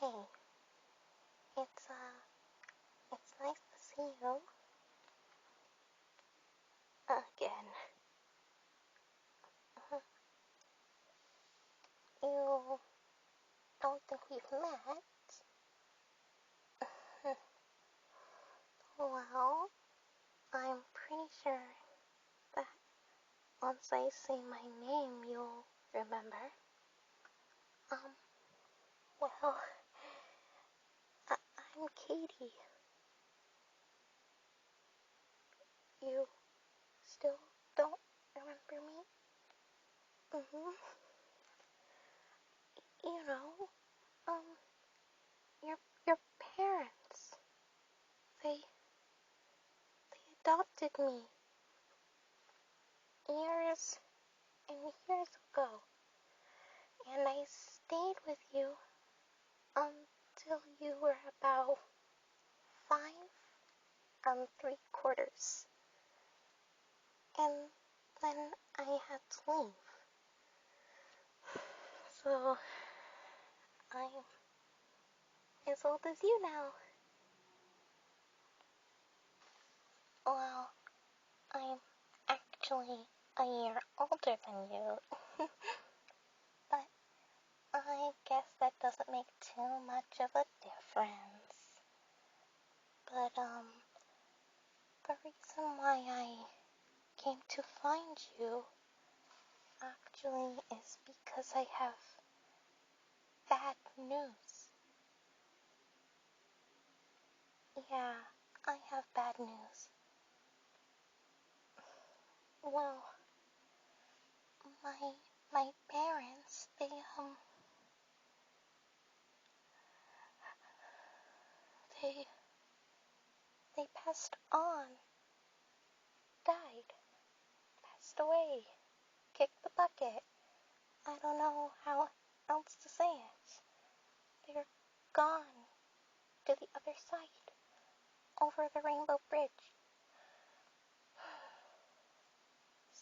Hey, it's nice to see you again. You don't think we've met? Well, I'm pretty sure that once I say my name, you'll remember. Um, well, I'm Katie. You still don't remember me? Mm-hmm. You know, um, your parents, they adopted me years and years ago, and I stayed with you until you were about 5 3/4, and then I had to leave. So I'm as old as you now. Well, I'm actually a year older than you, but I guess that doesn't make too much of a difference. But the reason why I came to find you actually is because I have bad news. Yeah, I have bad news. Well, my parents, they they passed on, died, passed away, kicked the bucket. I don't know how else to say it. They're gone to the other side, over the Rainbow Bridge.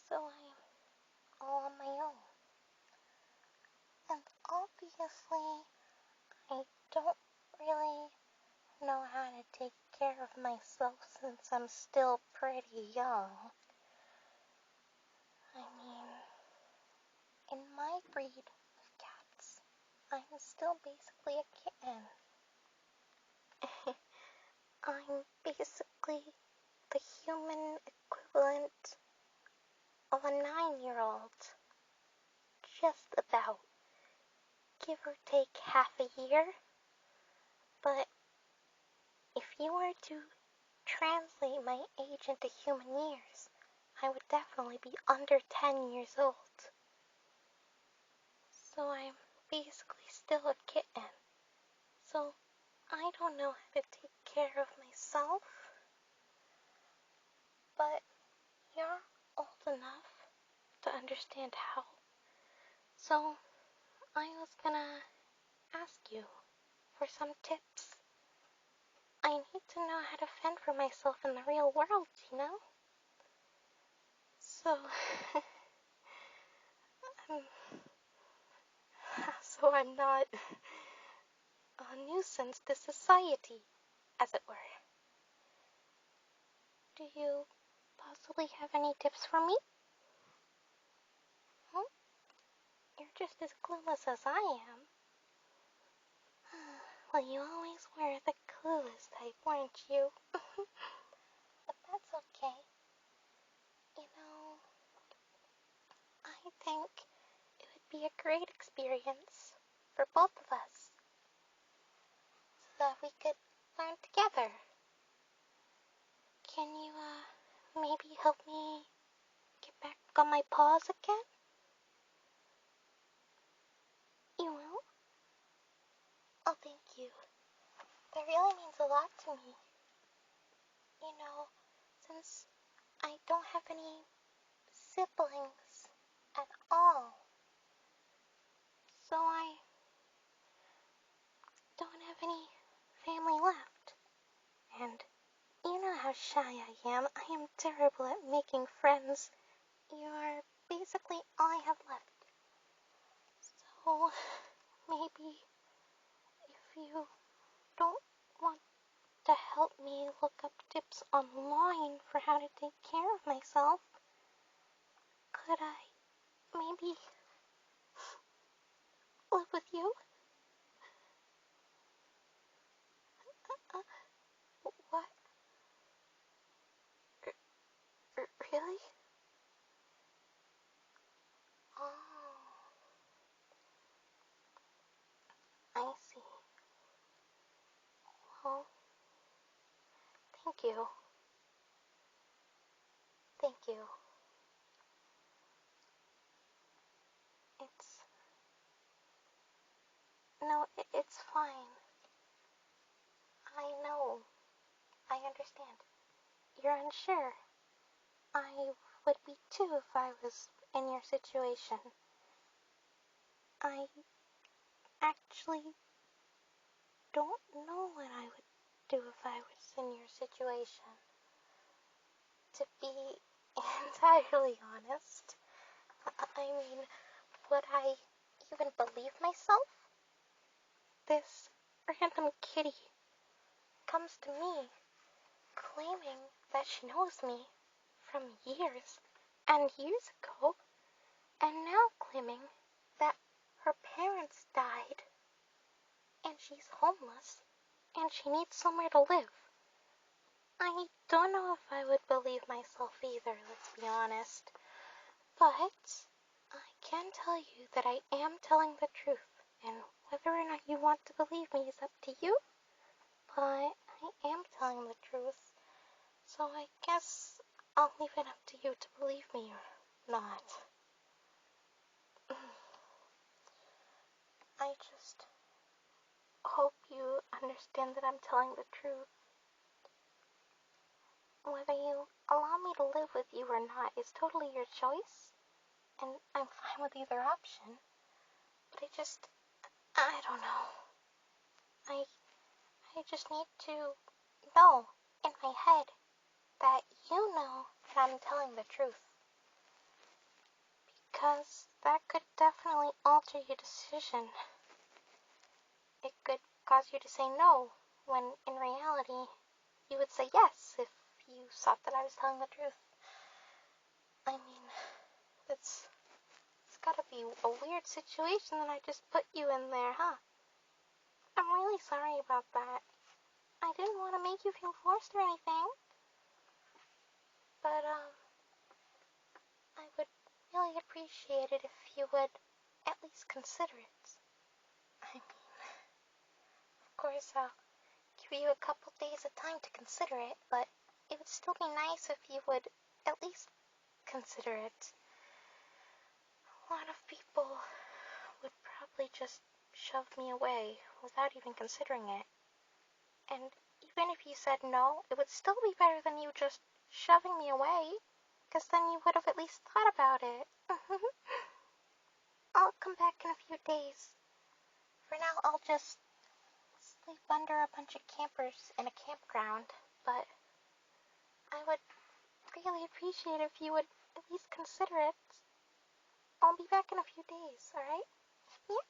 So I'm all on my own. And obviously, I don't really know how to take care of myself since I'm still pretty young. I mean, in my breed of cats, I'm still basically a kitten. I'm basically the human equivalent of a 9-year-old. Just about. Give or take half a year. But if you were to translate my age into human years, I would definitely be under 10 years old. So I'm basically still a kitten. So I don't know how to take care of myself. But you're old enough to understand how. So I was gonna ask you for some tips. I need to know how to fend for myself in the real world, you know? So, so I'm not a nuisance to society, as it were. Do you possibly have any tips for me? Hmm? You're just as clueless as I am. Well, you always were the clueless type, weren't you? But that's okay. You know, I think it would be a great experience for both of us, so that we could learn together. Can you, maybe help me get back on my paws again? You will? Oh, thank you. That really means a lot to me. You know, since I don't have any siblings at all, so I don't have any family left. And you know how shy I am. I am terrible at making friends. You are basically all I have left. So maybe if you you don't want to help me look up tips online for how to take care of myself, could I maybe live with you? What? Really? Oh, I see. Well, thank you. Thank you. It's... No, it's fine. I know. I understand. You're unsure. I would be too if I was in your situation. I actually don't know what I would do if I was in your situation. To be entirely honest, I mean, would I even believe myself? This random kitty comes to me claiming that she knows me from years and years ago, and now claiming that her parents died and she's homeless and she needs somewhere to live. I don't know if I would believe myself either, let's be honest. But I can tell you that I am telling the truth, and whether or not you want to believe me is up to you, but I am telling the truth, so I guess I'll leave it up to you to believe me or not. I just hope you understand that I'm telling the truth. Whether you allow me to live with you or not is totally your choice, and I'm fine with either option. But I don't know. I just need to know in my head that you know that I'm telling the truth. Because that could definitely alter your decision. It could cause you to say no, when in reality, you would say yes if you thought that I was telling the truth. I mean, it's gotta be a weird situation that I just put you in there, huh? I'm really sorry about that. I didn't want to make you feel forced or anything. But, I would really appreciate it if you would at least consider it. I mean, of course, I'll give you a couple days of time to consider it, but it would still be nice if you would at least consider it. A lot of people would probably just shove me away without even considering it. And even if you said no, it would still be better than you just shoving me away, because then you would have at least thought about it. I'll come back in a few days. For now, I'll just sleep under a bunch of campers in a campground, but I would really appreciate if you would at least consider it. I'll be back in a few days, alright? Yeah?